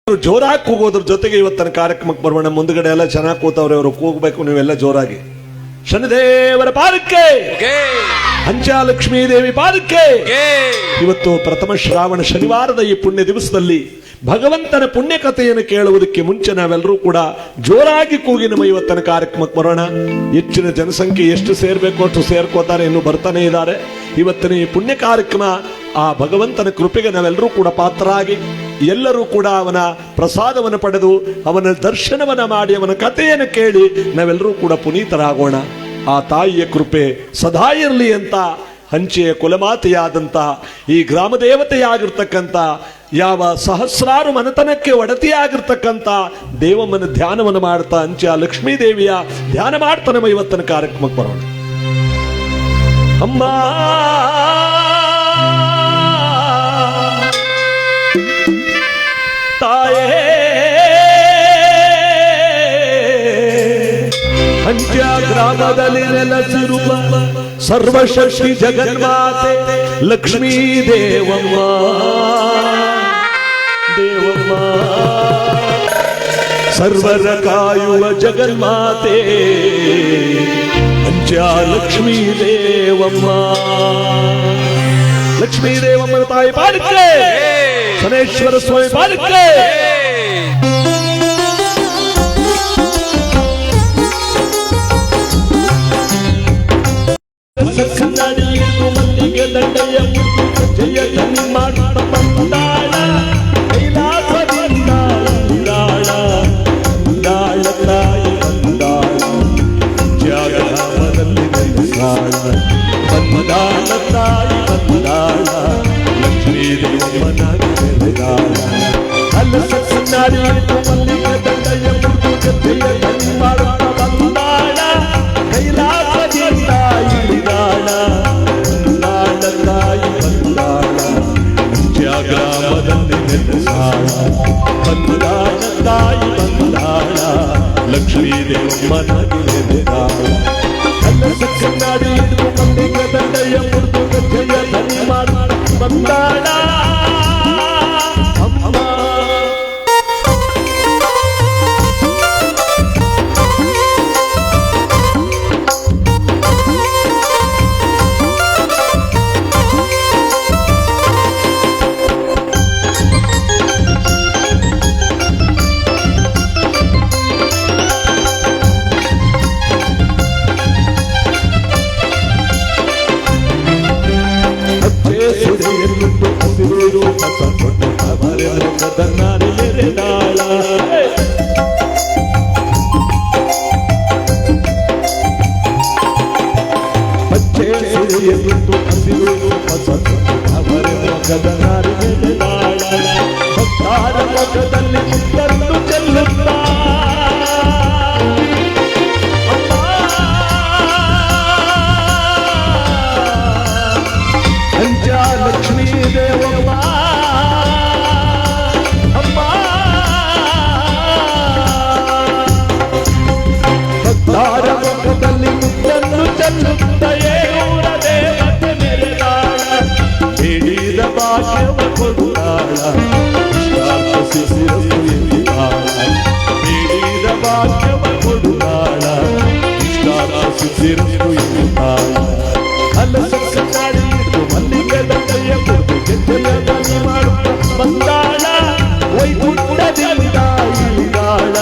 ಜೋರಾಗಿ ಕೂಗೋದ್ರ ಜೊತೆಗೆ ಇವತ್ತಿನ ಕಾರ್ಯಕ್ರಮಕ್ಕೆ ಬರೋಣ. ಮುಂದ್ಗಡೆ ಎಲ್ಲ ಚೆನ್ನಾಗಿ ಕೂತವ್ರೆ, ಅವರು ಕೂಗಬೇಕು ನೀವೆಲ್ಲ ಜೋರಾಗಿ. ಶನಿದೇವರ ಪಾದಕ್ಕೆ, ಹಂಚಾಲಕ್ಷ್ಮೀ ದೇವಿ ಪಾದಕ್ಕೆ. ಇವತ್ತು ಪ್ರಥಮ ಶ್ರಾವಣ ಶನಿವಾರದ ಈ ಪುಣ್ಯ ದಿವಸದಲ್ಲಿ ಭಗವಂತನ ಪುಣ್ಯ ಕಥೆಯನ್ನು ಕೇಳುವುದಕ್ಕೆ ಮುಂಚೆ ನಾವೆಲ್ಲರೂ ಕೂಡ ಜೋರಾಗಿ ಕೂಗಿ ನಮ್ಮ ಇವತ್ತಿನ ಕಾರ್ಯಕ್ರಮಕ್ಕೆ ಬರೋಣ. ಹೆಚ್ಚಿನ ಜನಸಂಖ್ಯೆ ಎಷ್ಟು ಸೇರ್ಬೇಕು ಅಷ್ಟು ಸೇರ್ಕೋತಾರೆ, ಇನ್ನು ಬರ್ತಾನೆ ಇದ್ದಾರೆ. ಇವತ್ತಿನ ಈ ಪುಣ್ಯ ಕಾರ್ಯಕ್ರಮ ಆ ಭಗವಂತನ ಕೃಪೆಗೆ ನಾವೆಲ್ಲರೂ ಕೂಡ ಪಾತ್ರರಾಗಿ ಎಲ್ಲರೂ ಕೂಡ ಅವನ ಪ್ರಸಾದವನ್ನು ಪಡೆದು ಅವನ ದರ್ಶನವನ್ನ ಮಾಡಿ ಅವನ ಕಥೆಯನ್ನು ಕೇಳಿ ನಾವೆಲ್ಲರೂ ಕೂಡ ಪುನೀತರಾಗೋಣ. ಆ ತಾಯಿಯ ಕೃಪೆ ಸದಾ ಇರಲಿ ಅಂತ ಹಂಚೆಯ ಕುಲಮಾತೆಯಾದಂಥ ಈ ಗ್ರಾಮ ದೇವತೆಯಾಗಿರ್ತಕ್ಕಂಥ ಯಾವ ಸಹಸ್ರಾರು ಮನತನಕ್ಕೆ ಒಡತಿಯಾಗಿರ್ತಕ್ಕಂಥ ದೇವಮ್ಮನ ಧ್ಯಾನವನ್ನು ಮಾಡ್ತಾ ಹಂಚೆ ಆ ಲಕ್ಷ್ಮೀ ದೇವಿಯ ಧ್ಯಾನ ಮಾಡ್ತಾ ನಮ್ಮ ಇವತ್ತಿನ ಕಾರ್ಯಕ್ರಮಕ್ಕೆ ಬರೋಣ. ಅಮ್ಮ ತಾಯೇ ಹಂಚ ಗ್ರಾಮದಲ್ಲಿ ನೆಲೆಸಿರುವ ಸರ್ವಶಕ್ತಿ ಜಗನ್ಮಾತೆ ಲಕ್ಷ್ಮೀ ದೇವಮ್ಮ. ದೇವಮ್ಮ ಸರ್ವರ ಕಾಯುವ ಜಗನ್ಮಾತೆ ಹಂಚ ಲಕ್ಷ್ಮೀ ದೇವಮ್ಮ. ಲಕ್ಷ್ಮೀ ದೇವಮ್ಮನ ತಾಯಿ ಪಾದಕ್ಕೆ, ಶನೇಶ್ವರ ಸ್ವಾಮಿ ಪಾದಕ್ಕೆ. ಮಲ್ಲಿಗೆ ದಂಡೆಯ ಜಯ ಮಾಡುತ್ತ ಬಂದಾಳ ಕೈಲಾಸದಿಂದ ಬಂದಾಳ ಬಂದಾಳ ತಾಯಿ ಬಂದಾಳ ಜಾಗದಲ್ಲಿ ನೆಲೆಸಾಳ ಬಂದಾಳ ತಾಯಿ ಬಂದಾಳ ಲಕ್ಷ್ಮೀ ದೇವಮ್ಮನಾಗಿ ನೆಲೆದಾಳ. ಅಲ್ಲ ಸಕ್ಕನಾಡಿ ಮಲ್ಲಿಗೆ ದಂಡೆಯ ಜಯ ಮಾಡುತ್ತ ಬಂದಾಳ ಕೈಲಾಸದಿಂದ ಇಳಿದಾಳ ಬಂದಾಳ ತಾಯಿ ಬಂದಾಳ ಗ್ರಾಮದಲ್ಲಿ ನೆಲೆಸಾಳ ಬಂದಾಳ ತಾಯಿ ಬಂದಾಳ ಲಕ್ಷ್ಮೀ ದೇವಮ್ಮನಾಗಿ ನೆಲೆದಾಳ. ಅಲ್ಲ ಸಕ್ಕನಾಡಿ ಮಲ್ಲಿಗೆ ದಂಡೆಯ ಜಯ ಧನಿ ಮಾಡುತ್ತ ಬಂದಾಳ ಅಮ್ಮ. ಮುಖದಲ್ಲಿ ಮುತ್ತನ್ನು ಚೆಲ್ಲುತ್ತಾ ಹಂಚ ಲಕ್ಷ್ಮೀ ದೇವಮ್ಮ ಅಮ್ಮ. ಭಕ್ತಾರ ಮುಖದಲ್ಲಿ ಮುತ್ತನ್ನು ಚೆಲ್ಲುತ್ತಯೇ ಊರ ದೇವತೆ ಮೆರೆದಾಳ ಹಿಡಿದ ಭಾಗ್ಯವ ಕೊಡುತ್ತಾಳ ಹಿಡಿದ ಭಾಗ್ಯವ ಕೊಡುತ್ತಾಳ ಇಷ್ಟಾರ ಸಿದ್ಧಿರಸ್ತು ಎನ್ನುತ್ತಾಳ. ಅಲ್ಲ ಸಕ್ಕನಾಡಿ ಮಲ್ಲಿಗೆ ದಂಡೆಯ ಕೊಡು ಗೆದ್ದೆಯ ಧ್ವನಿ ಮಾಡುತ್ತ ಬಂದಾಳ ವೈಕುಂಠದಿಂದ ಇಳಿದಾಳ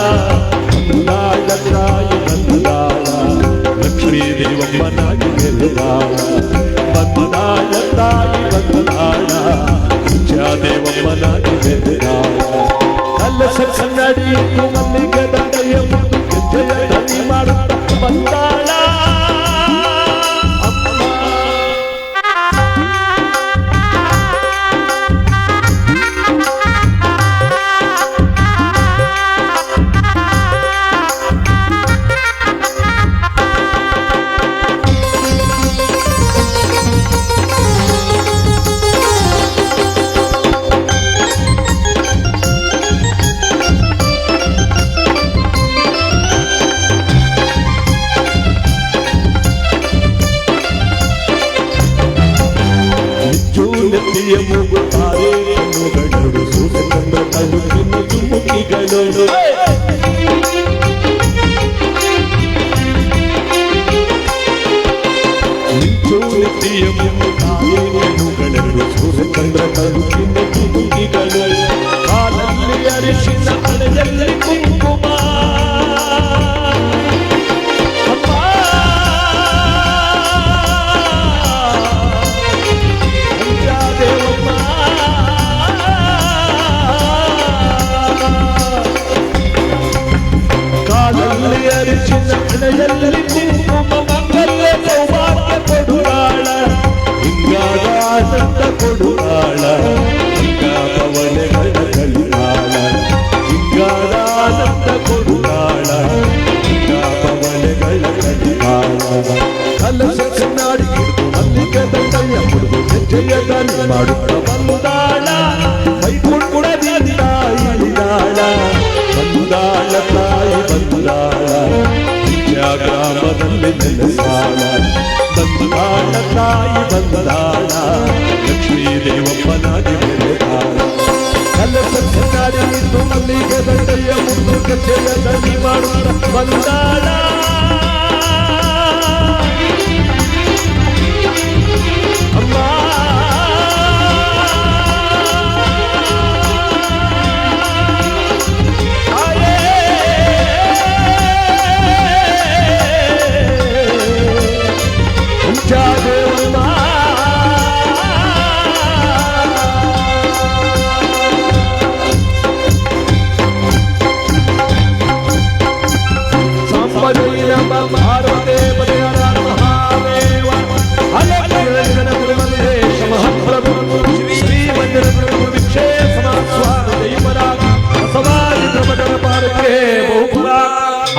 ಬಂದಾಳ ತಾಯಿ ಬಂದಾಳ ಲಕ್ಷ್ಮೀ ದೇವಮ್ಮನಾಗಿ ನೆಲೆದಾಳ ಬಂದಾಳ ತಾಯಿ ಬಂದಾಳ ದೇವಮ್ಮನಾಗಿ ನೆಲೆದಾಳ. ಅಲ್ಲ ಸಕ್ಕನಾಡಿ ಮಲ್ಲಿಗೆ ದಂಡೆಯ ಜಯ ಧನಿ ಮಾಡುತ್ತ ಬಂದಾಳ ಅಮ್ಮ. ಮುಖಿಗಳು ನಿಂಚೋಳಿಯ ಮುಖಗಳೆರಡು ಸೂರ್ಯಚಂದ್ರ ಕರುಕಿನ ಮುಖಿಗಳು ಕಾಲಲ್ಲಿ ಅರಿಶಿನ ಹಣೆಯಲ್ಲಿ ಕುಂಕುಮ ಹಣೆಯಲ್ಲಿ ಕುಂಕುಮ ಮಂಗಲ್ಯ ಸೌಭಾಗ್ಯ ಕೊಡುವಾಳ ಹಿಂಗಾದ ಆನಂದ ಕೊಡುವಾಳ ಹಿಂಗಾಪವನೆಗಳ ಕಲಿಯಾಳ ಹಿಂಗಾದ ಆನಂದ ಕೊಡುವಾಳ ಹಿಂಗಾಪವನೆಗಳ ಕಲಿಯಾಳ ಕಲಶ ಕಣ್ಣಾಡಿ ಹಿಡಿದು ಮಲ್ಲಿಗೆ ದಂಡಯ್ಯ ಮುಡಿದು ಹೆಜ್ಜೆಯ ದಾಳಿ ಮಾಡುತ್ತ ಬಂದಾಳ ವೈಕುಂಠದಿಂದ ಇಳಿದಾಳ ಬಂದಾಳ ತಾಯಿ ಬಂದಾಳ ಗ್ರಾಮದಲ್ಲಿ ನೆಲೆಸಾಳ ಬಂದಾಳ ತಾಯಿ ಬಂದಾಳ ಲಕ್ಷ್ಮೀ ದೇವಪ್ಪನಾಗಿ ಬೆಳೆದಾಳ ಕಲಸ ಕಣ್ಣಾಡಿ ನಿಂತು ಮಲ್ಲಿಗೆ ದಂಡಯ್ಯ ಮುದ್ದು ಕಚ್ಚೆಯ ದಂಡಿ ಮಾಡುತ್ತ ಬಂದಾಳ ಅಮ್ಮ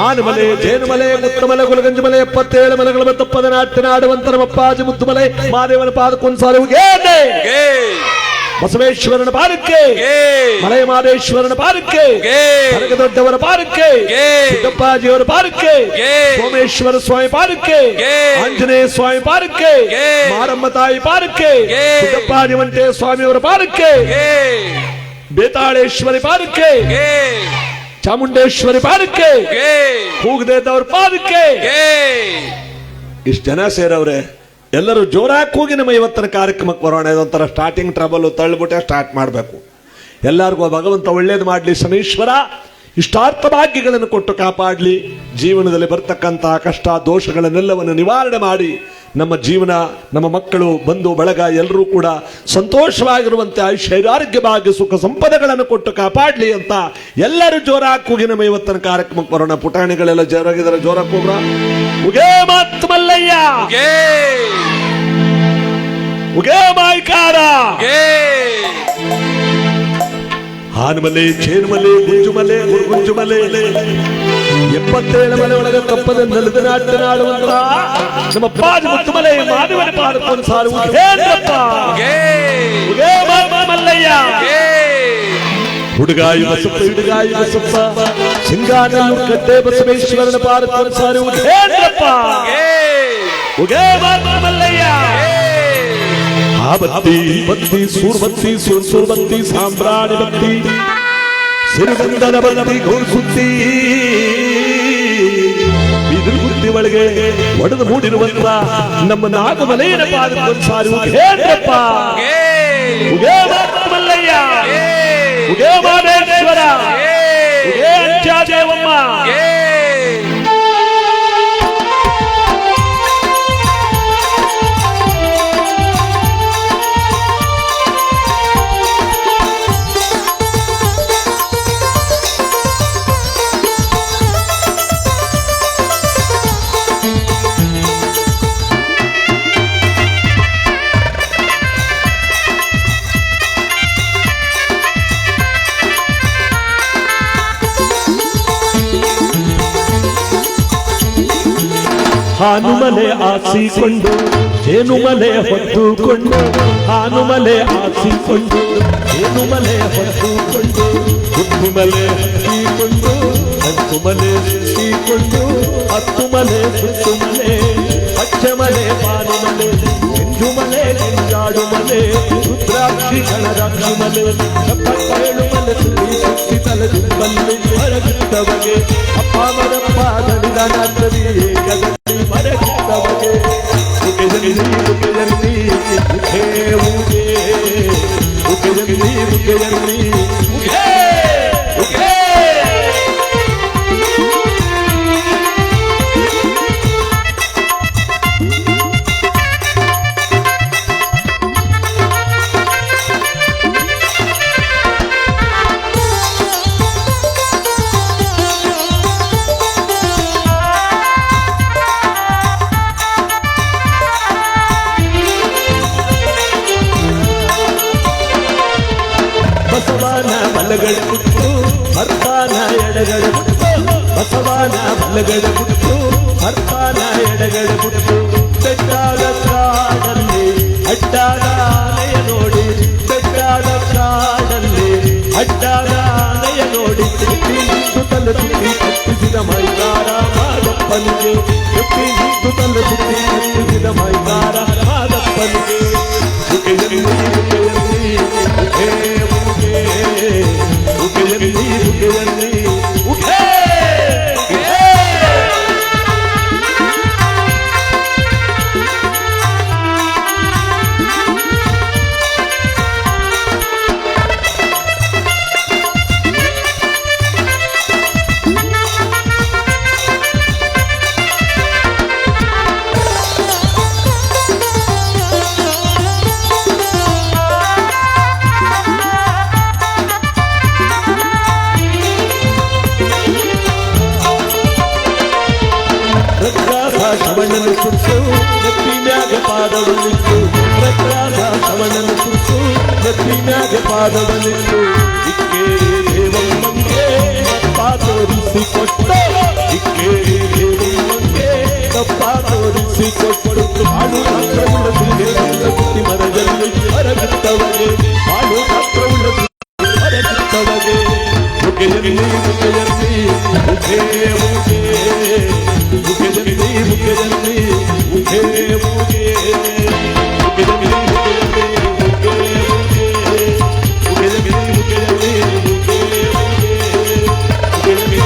ಆನಮಲೆ ಜೇನುಮಲೆ ಮುತ್ತಮಲೆ ಗುಲಗಂಜಮಲೆ 77 ಮಲೆಗಳ ಮತ್ತು 14 ನಾಡುವಂತ ನಮ್ಮಪ್ಪಾಜಿ ಮುತ್ತುಮಲೆ ಮಾದೇವನ ಪಾದಕ್ಕೊಂದು ಸಾರುವುಗೆ ಬಸವೇಶ್ವರನ ಪಾದಕ್ಕೆ ಮಲೆ ಮಾದೇಶ್ವರನ ಪಾದಕ್ಕೆ ಕನಕದೊಡ್ಡವರ ಪಾದಕ್ಕೆ ಸಿದ್ದಪ್ಪಾಜಿಯವರ ಪಾದಕ್ಕೆ ಸೋಮೇಶ್ವರ ಸ್ವಾಮಿ ಪಾದಕ್ಕೆ ಆಂಜನೇಯ ಸ್ವಾಮಿ ಪಾದಕ್ಕೆ ಮಾರಮ್ಮ ತಾಯಿ ಪಾದಕ್ಕೆ ಸಿದ್ದಪ್ಪಾಜಿ ವಂಟೆ ಸ್ವಾಮಿಯವರ ಪಾದಕ್ಕೆ ಬೇತಾಳೇಶ್ವರಿ ಪಾದಕ್ಕೆ ಚಾಮುಂಡೇಶ್ವರಿ ಪಾದಕ್ಕೆ ಕೂಗದೇದವ್ರ ಪಾದಕ್ಕೆ ಇಷ್ಟು ಜನ ಸೇರವ್ರೆ ಎಲ್ಲರೂ ಜೋರಾಗಿ ಕೂಗಿ ನಮ್ಮ ಇವತ್ತಿನ ಕಾರ್ಯಕ್ರಮಕ್ಕೆ ಬರೋಣ. ಇದೊಂಥರ ಸ್ಟಾರ್ಟಿಂಗ್ ಟ್ರಬಲ್ ತಳ್ಳಿಬಿಟ್ಟೆ ಸ್ಟಾರ್ಟ್ ಮಾಡಬೇಕು. ಎಲ್ಲರಿಗೂ ಭಗವಂತ ಒಳ್ಳೇದು ಮಾಡಲಿ. ಶನೀಶ್ವರ ಇಷ್ಟಾರ್ಥ ಭಾಗ್ಯಗಳನ್ನು ಕೊಟ್ಟು ಕಾಪಾಡಲಿ. ಜೀವನದಲ್ಲಿ ಬರ್ತಕ್ಕಂತಹ ಕಷ್ಟ ದೋಷಗಳನ್ನೆಲ್ಲವನ್ನು ನಿವಾರಣೆ ಮಾಡಿ ನಮ್ಮ ಜೀವನ, ನಮ್ಮ ಮಕ್ಕಳು, ಬಂಧು ಬಳಗ ಎಲ್ಲರೂ ಕೂಡ ಸಂತೋಷವಾಗಿರುವಂತೆ ಐಶ್ವರ್ಯಾರೋಗ್ಯ ಭಾಗ್ಯ ಸುಖ ಸಂಪದಗಳನ್ನು ಕೊಟ್ಟು ಕಾಪಾಡಲಿ ಅಂತ ಎಲ್ಲರೂ ಜೋರಾಗಿ ಕೂಗಿ ನಮ್ಮ ಇವತ್ತಿನ ಕಾರ್ಯಕ್ರಮಕ್ಕೆ ಬರೋಣ. ಪುಟಾಣಿಗಳೆಲ್ಲ ಜೋರಾಗಿದ್ದಾರೆ, ಜೋರಾಗಿ ಹೋಗ್ರ. ಉಗೇ ಮಾತು ಮಲ್ಲಯ್ಯ, ಉಗೇ ಮಾಯ್ಕಾರ, ಹಾನುಮಲೆ, ಚೇನುಮಲೆ, ಗುಂಜುಮಲೆ, ಗುರುಗುಂಜುಮಲೆ, 77 ಮಲೆ ಒಳಗೆ ತಪ್ಪದ ನೆಲದ ನಾಡುವಂತ ನಮ್ಮ ಪಾದ ಮುತ್ತುಮಲೆ ಮಾಧವನ ಪಾದಕ್ಕೊಂದು ಸಾರು ಮಲ್ಲಯ್ಯ. ಹುಡುಗಾಯಿ ಬಸಪ್ಪ, ಹಿಡುಗಾಯಿ ಬಸಪ್ಪ, ಸಿಂಗಾನಲ್ಲೂರು ಕಟ್ಟೆ ಬಸವೇಶ್ವರನ ಪಾದಕ್ಕೊಂದು ಸಾರು ಮಲ್ಲಯ್ಯ. ಆ ಬತ್ತಿ ಬತ್ತಿ ಸೂರ್ಬತ್ತಿ ಸೂರ್ಬತ್ತಿ ಸಾಂಬ್ರಾಣಿ ಬತ್ತಿ ಸಿರಿಗಂಧದ ಬತ್ತಿ ಘೋಷುತ್ತಿ ಬಿದಿರು ಬುದ್ಧಿ ಒಳಗೆ ಒಡೆದು ಮೂಡಿರುವಂತ ನಮ್ಮ ನಾಗಮಲೆಯನ ಪಾದಕ್ಕೊಂದು ಸಾರು ಹೇಳಪ್ಪ. ಉಗೇ ಮಲ್ಲಯ್ಯ, ಉಗೇ ಮಾದೇಶ್ವರ, ಉಗೇ ಅಂಚಾದೇವಮ್ಮ. ಹಾನುಮಲೆ ಆಸಿಕೊಂಡು ಜೇನುಮಲೆ ಹೊತ್ತುಕೊಂಡು, ಹಾನುಮಲೆ ಆಸಿಕೊಂಡು ಜೇನುಮಲೆ ಹೊತ್ತುಕೊಂಡು, ಹುಟ್ಟುಮಲೆ ಹತ್ತಿಕೊಂಡು, ಹತ್ತುಮಲೆ ಸುತ್ತಿಕೊಂಡು, ಹತ್ತುಮಲೆ ಸುತ್ತುಮಲೆ, ಹಚ್ಚಮಲೆ ಪಾನುಮಲೆ, ಕೆಂಜುಮಲೆ ಕೆಂಜಾಡುಮಲೆ, ರುದ್ರಾಕ್ಷ ಗಣರಾಕ್ಷಿ ಗಣರಾಕ್ಷಿ ಮಲೆ ಎಪ್ಪತ್ತೇಳು ಮಲೆ ಸುತ್ತಿ ಸುತ್ತಿ ತಲೆದಿಂಬಲ್ಲಿ ಮರಗಿದ್ದವಗೆ ಅಪ್ಪ ಮರಪ್ಪ ದಣಿದ ನಾಟರಿ ಏಕದಲ್ಲಿ ಮರಗಿದ್ದವಗೆ ಮುಖೆಯಲ್ಲಿ ಮುಖೆಯಲ್ಲಿ ಮುಖೇ ಮುಖೇ ಮುಖೆಯಲ್ಲಿ ಮುಖೆಯಲ್ಲಿ ಮುಖೇ ಮುಖೇ ಬಸವನ ಬಲಗಡೆ ಬಿಟ್ಟು ಬರ್ತಾನ ಎಡಗಡೆ ಬಿಟ್ಟು ಬಸವನ ಬಲಗಡೆ ಬಿಟ್ಟು ಬರ್ತಾನ ಎಡಗಡೆ ಬಿಟ್ಟು ಬೆಟ್ಟಾದ ಕಾಡಲ್ಲಿ ಅಡ್ಡಾದ ಆನೆಯ ನೋಡಿ ಬೆಟ್ಟಾದ ಕಾಡಲ್ಲಿ ಅಡ್ಡಾದ ಆನೆಯ ನೋಡಿ ಸುತ್ತಲು ಸುತ್ತಿ ಕಟ್ಟಿಸಿದ ಮೈದಾರ ಮಾದಪ್ಪನಿಗೆ ಸುತ್ತಲು ಸುತ್ತಿ ಕಟ್ಟಿಸಿದ ಮೈದಾರ ಮಾದಪ್ಪನಿಗೆ ಶ್ರವಣನು ಸುರಿಸು ನೆತ್ತಿ ಮ್ಯಾಗ ಪಾದವನಿತ್ತು ಪ್ರಜ್ಞಾದ ಶ್ರವಣನು ಸುರಿಸು ನೆತ್ತಿ ಮ್ಯಾಗ ಪಾದವನಿತ್ತು ಇಕ್ಕೇರಿ ದೇವಮ್ಮಂಗೆ ತಪ್ಪ ತೋರಿಸಿಕೊಟ್ಟ ಇಕ್ಕೇರಿ ದೇವಮ್ಮಂಗೆ ತಪ್ಪ ತೋರಿಸಿಕೊಟ್ಟು ಹಾಡು ಮಾತ್ರವುಳ್ಳ ಸುತ್ತಿ ಮರದಲ್ಲಿ ಮರಗಿತ್ತವಗೆ ಹಾಡು ಮಾತ್ರವುಳ್ಳ ಮರಗಿತ್ತವಗೆ ಮುಖೆಯಲ್ಲಿ ಮುಖೆಯಲ್ಲಿ ಮುಖೇ ಮುಖೇ ಮುಖದಲ್ಲಿ ಮುಖದಲ್ಲಿ ಮುಖೇ ಮುಖೇ ಮುಖದಲ್ಲಿ ಮುಖದಲ್ಲಿ ಮುಖೇ ಮುಖೇ ಮುಖದಲ್ಲಿ ಮುಖದಲ್ಲಿ ಮುಖೇ ಮುಖೇ ಮುಖದಲ್ಲಿ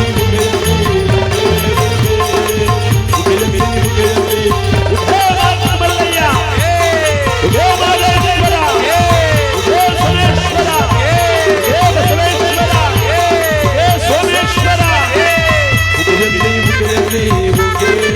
ಮುಖದಲ್ಲಿ ಮುಖದಲ್ಲಿ ಮುಖೇ ಮಲ್ಲಯ್ಯ ಮುಖೇ ಮಾದೇಶ್ವರ ಮುಖೇ ಸೋಮೇಶ್ವರ ಮುಖೇ ಬಸವೇಶ್ವರ ಮುಖೇ ಸೋಮೇಶ್ವರ ಮುಖದಲ್ಲಿ ಮುಖದಲ್ಲಿ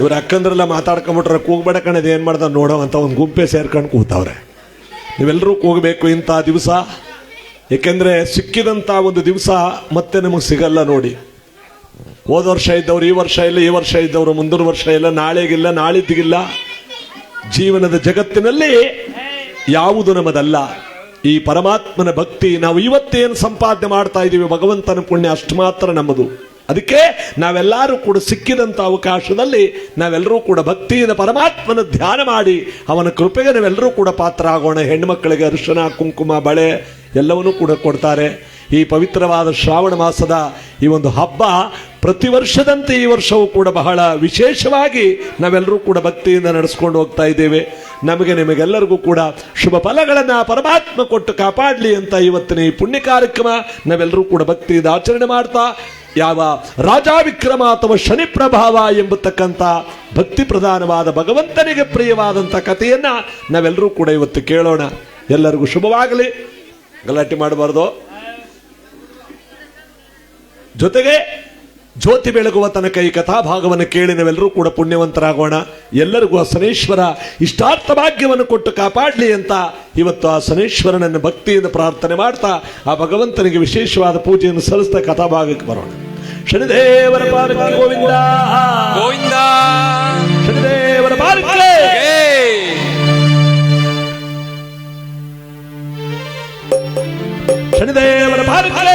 ಇವ್ರ ಅಕ್ಕಂದ್ರೆಲ್ಲ ಮಾತಾಡ್ಕೊಂಬಿಟ್ರೆ ಕೂಗ್ಬೇಡ ಕಣದ ಏನು ಮಾಡ್ದ ನೋಡೋ ಅಂತ ಒಂದು ಗುಂಪೆ ಸೇರ್ಕೊಂಡು ಕೂತವ್ರೆ. ನೀವೆಲ್ಲರೂ ಕೂಗಬೇಕು ಇಂಥ ದಿವಸ, ಏಕೆಂದರೆ ಸಿಕ್ಕಿದಂಥ ಒಂದು ದಿವಸ ಮತ್ತೆ ನಮಗೆ ಸಿಗಲ್ಲ ನೋಡಿ. ಹೋದ ವರ್ಷ ಇದ್ದವ್ರು ಈ ವರ್ಷ ಇಲ್ಲ, ಈ ವರ್ಷ ಇದ್ದವರು ಮುಂದಿನ ವರ್ಷ ಇಲ್ಲ, ನಾಳೆಗಿಲ್ಲ, ನಾಳಿದ್ದಿಗಿಲ್ಲ. ಜೀವನದ ಜಗತ್ತಿನಲ್ಲಿ ಯಾವುದು ನಮ್ಮದಲ್ಲ. ಈ ಪರಮಾತ್ಮನ ಭಕ್ತಿ ನಾವು ಇವತ್ತೇನು ಸಂಪಾದನೆ ಮಾಡ್ತಾ ಇದ್ದೀವಿ, ಭಗವಂತನ ಪುಣ್ಯ ಅಷ್ಟು ಮಾತ್ರ ನಮ್ಮದು. ಅದಕ್ಕೆ ನಾವೆಲ್ಲರೂ ಕೂಡ ಸಿಕ್ಕಿದಂಥ ಅವಕಾಶದಲ್ಲಿ ನಾವೆಲ್ಲರೂ ಕೂಡ ಭಕ್ತಿಯಿಂದ ಪರಮಾತ್ಮನ ಧ್ಯಾನ ಮಾಡಿ ಅವನ ಕೃಪೆಗೆ ನಾವೆಲ್ಲರೂ ಕೂಡ ಪಾತ್ರ ಆಗೋಣ. ಹೆಣ್ಮಕ್ಕಳಿಗೆ ಅರಿಶಿನ ಕುಂಕುಮ ಬಳೆ ಎಲ್ಲವನ್ನೂ ಕೂಡ ಕೊಡ್ತಾರೆ. ಈ ಪವಿತ್ರವಾದ ಶ್ರಾವಣ ಮಾಸದ ಈ ಒಂದು ಹಬ್ಬ ಪ್ರತಿ ವರ್ಷದಂತೆ ಈ ವರ್ಷವೂ ಕೂಡ ಬಹಳ ವಿಶೇಷವಾಗಿ ನಾವೆಲ್ಲರೂ ಕೂಡ ಭಕ್ತಿಯಿಂದ ನಡೆಸ್ಕೊಂಡು ಹೋಗ್ತಾ ಇದ್ದೇವೆ. ನಮಗೆ ನಿಮಗೆಲ್ಲರಿಗೂ ಕೂಡ ಶುಭ ಫಲಗಳನ್ನು ಪರಮಾತ್ಮ ಕೊಟ್ಟು ಕಾಪಾಡಲಿ ಅಂತ ಇವತ್ತಿನ ಈ ಪುಣ್ಯ ಕಾರ್ಯಕ್ರಮ ನಾವೆಲ್ಲರೂ ಕೂಡ ಭಕ್ತಿಯಿಂದ ಆಚರಣೆ ಮಾಡ್ತಾ, ಯಾವ ರಾಜ ವಿಕ್ರಮ ಅಥವಾ ಶನಿ ಪ್ರಭಾವ ಎಂಬತಕ್ಕಂಥ ಭಕ್ತಿ ಪ್ರಧಾನವಾದ ಭಗವಂತನಿಗೆ ಪ್ರಿಯವಾದಂಥ ಕಥೆಯನ್ನ ನಾವೆಲ್ಲರೂ ಕೂಡ ಇವತ್ತು ಕೇಳೋಣ. ಎಲ್ಲರಿಗೂ ಶುಭವಾಗಲಿ, ಗಲಾಟೆ ಮಾಡಬಾರ್ದು. ಜೊತೆಗೆ ಜ್ಯೋತಿ ಬೆಳಗುವ ತನಕ ಈ ಕಥಾಭಾಗವನ್ನು ಕೇಳಿ ನಾವೆಲ್ಲರೂ ಕೂಡ ಪುಣ್ಯವಂತರಾಗೋಣ. ಎಲ್ಲರಿಗೂ ಆ ಶನೇಶ್ವರ ಇಷ್ಟಾರ್ಥ ಭಾಗ್ಯವನ್ನು ಕೊಟ್ಟು ಕಾಪಾಡಲಿ ಅಂತ ಇವತ್ತು ಆ ಶನೇಶ್ವರನನ್ನು ಭಕ್ತಿಯಿಂದ ಪ್ರಾರ್ಥನೆ ಮಾಡ್ತಾ ಆ ಭಗವಂತನಿಗೆ ವಿಶೇಷವಾದ ಪೂಜೆಯನ್ನು ಸಲ್ಲಿಸ್ತಾ ಕಥಾಭಾಗಕ್ಕೆ ಬರೋಣ. ಶನಿದೇವರ ಪಾದಕ್ಕೆ ಗೋವಿಂದ ಗೋವಿಂದ, ಶನಿದೇವರ ಪಾದಕ್ಕೆ ಶನಿದೇವರ ಪಾದಕ್ಕೆ.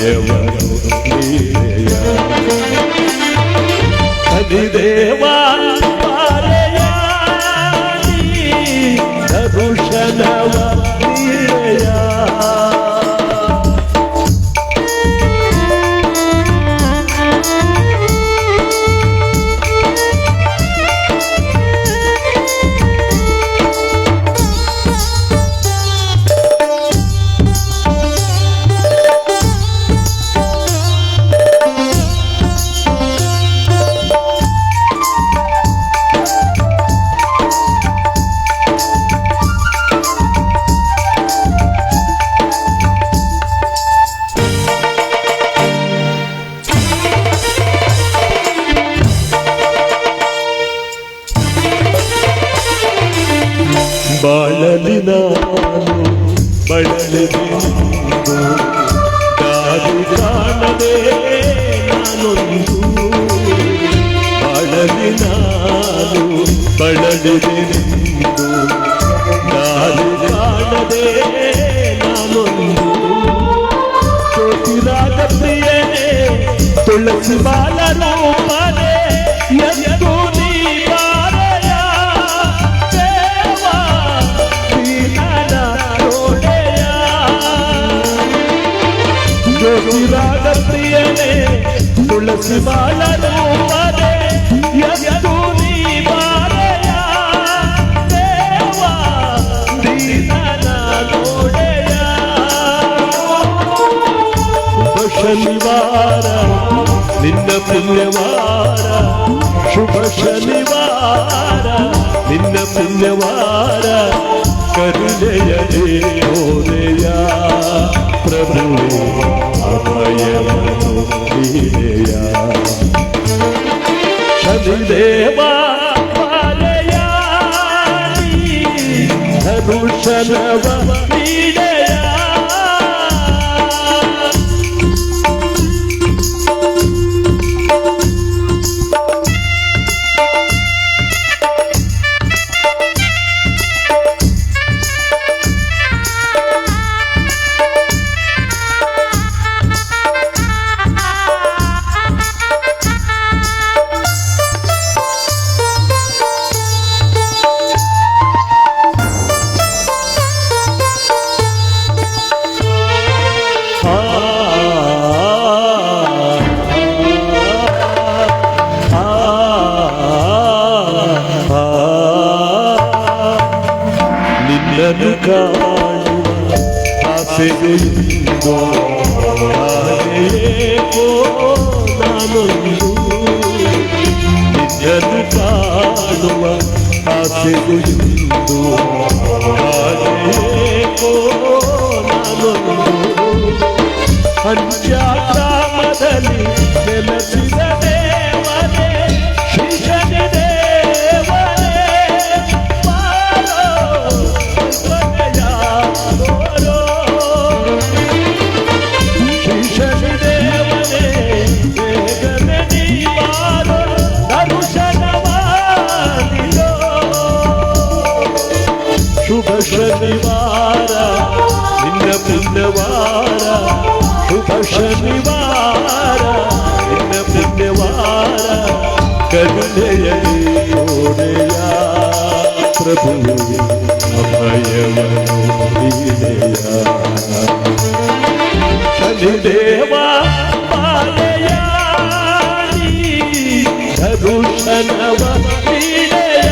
ಅಭಯವನು ನೀನೆಯ ಶನಿದೇವ ಪಾರೆಯ ದರುಶನವ ನೀನೆಯ ಬಾಳಲಿ ನಾನು ಬಳಲಿದೆಂದು ದಾರಿ ಕಾಣದೆ ನಾನೊಂದು ಬಾಳಲಿ ನಾನು ಬಳಲಿದೆಂದು ದಾರಿ ಕಾಣದೆ ನಾನೊಂದು ಜ್ಯೋತಿರಾಗ ಪ್ರಿಯನೇ ತುಳಸಿ ಬಾಲರೂಪನೇ ಎಂದು ನೀ ಬಾರಯ ಜ್ಯೋತಿರಾಗ ಪ್ರಿಯನೇ ತುಳಸಿ ಬಾಲರೂಪನೇ ಎಂದು ನೀ ಬಾರಯ ದೇವ ದೀನನ ನೋಡೆಯ ಶನಿವಾರ ನಿನ್ನ ಪುಣ್ಯವಾರ ಶುಭ ಶನಿವಾರ ನಿನ್ನ ಪುಣ್ಯವಾರ ಕರುಣೆಯದೇ ಓದೆಯ ಪ್ರಭುವೇ ಅಭಯವನು ನೀನೆಯ ಶನಿದೇವ ಪಾರೆಯ ಧನುಷನವ ನೀನೆಯ ನಿನ್ನನ್ನು ಕಾಣುವ ಆಸೆಗೆಂದು ಹಾಗೆಯೇಕೋ ನಾನೊಂದು ನಿನ್ನನ್ನು ಕಾಣುವ ಆಸೆಗೆಂದು ಹಾಗೆಯೇಕೋ ನಾನೊಂದು ಪಂಚಾಗ್ರಾಮದಲ್ಲಿ ನೆಲೆಸಿದ ದೇವನೇ ಶ್ರೀ ಶನಿ ದೇವನೇ ಶ್ರೀ ಶನಿ ದೇವನೇ ಬೇಗನೆ ನೀ ಬಾರೋ ದರುಶನವಾದಿಯೋ ಶುಭ ಶನಿವಾರ ನಿನ್ನ ಪುಣ್ಯವಾರ ಶುಭ ಶನಿವಾರ ನಿನ್ನ ಪುಣ್ಯವಾರ ಕರುಣೆಯಲಿ ಓಡೆಯ ಪ್ರಭುವೇ ಅಭಯವನು ನೀನೆಯ ಶನಿದೇವ ಪಾರೆಯ ಧನುಷನವ ನೀನೆಯ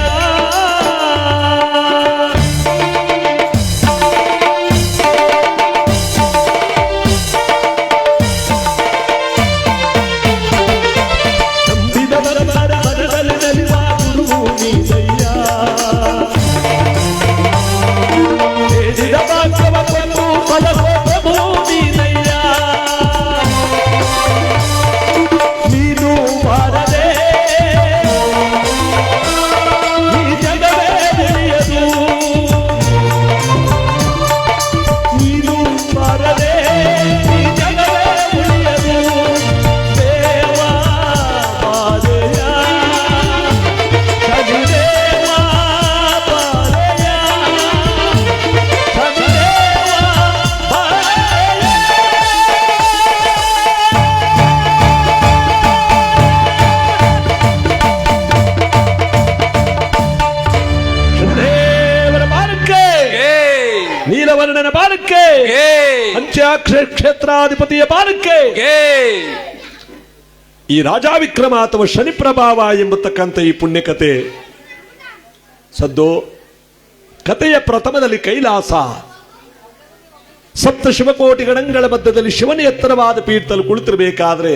ನೀನು ಬಾರದೆ ನೀಲವರ್ಣನ ಪಾದಕ್ಕೆ, ಪಂಚಾಕ್ಷರ ಕ್ಷೇತ್ರಾಧಿಪತಿಯ ಪಾದಕ್ಕೆ, ಈ ರಾಜಾವಿಕ್ರಮ ಅಥವಾ ಶನಿ ಪ್ರಭಾವ ಎಂಬತಕ್ಕಂಥ ಈ ಪುಣ್ಯಕತೆ ಸದ್ದು. ಕಥೆಯ ಪ್ರಥಮದಲ್ಲಿ ಕೈಲಾಸ, ಸಪ್ತ ಶಿವಕೋಟಿ ಗಣಗಳ ಮಧ್ಯದಲ್ಲಿ ಶಿವನ ಎತ್ತರವಾದ ಪೀಠದಲ್ಲಿ ಕುಳಿತಿರಬೇಕಾದ್ರೆ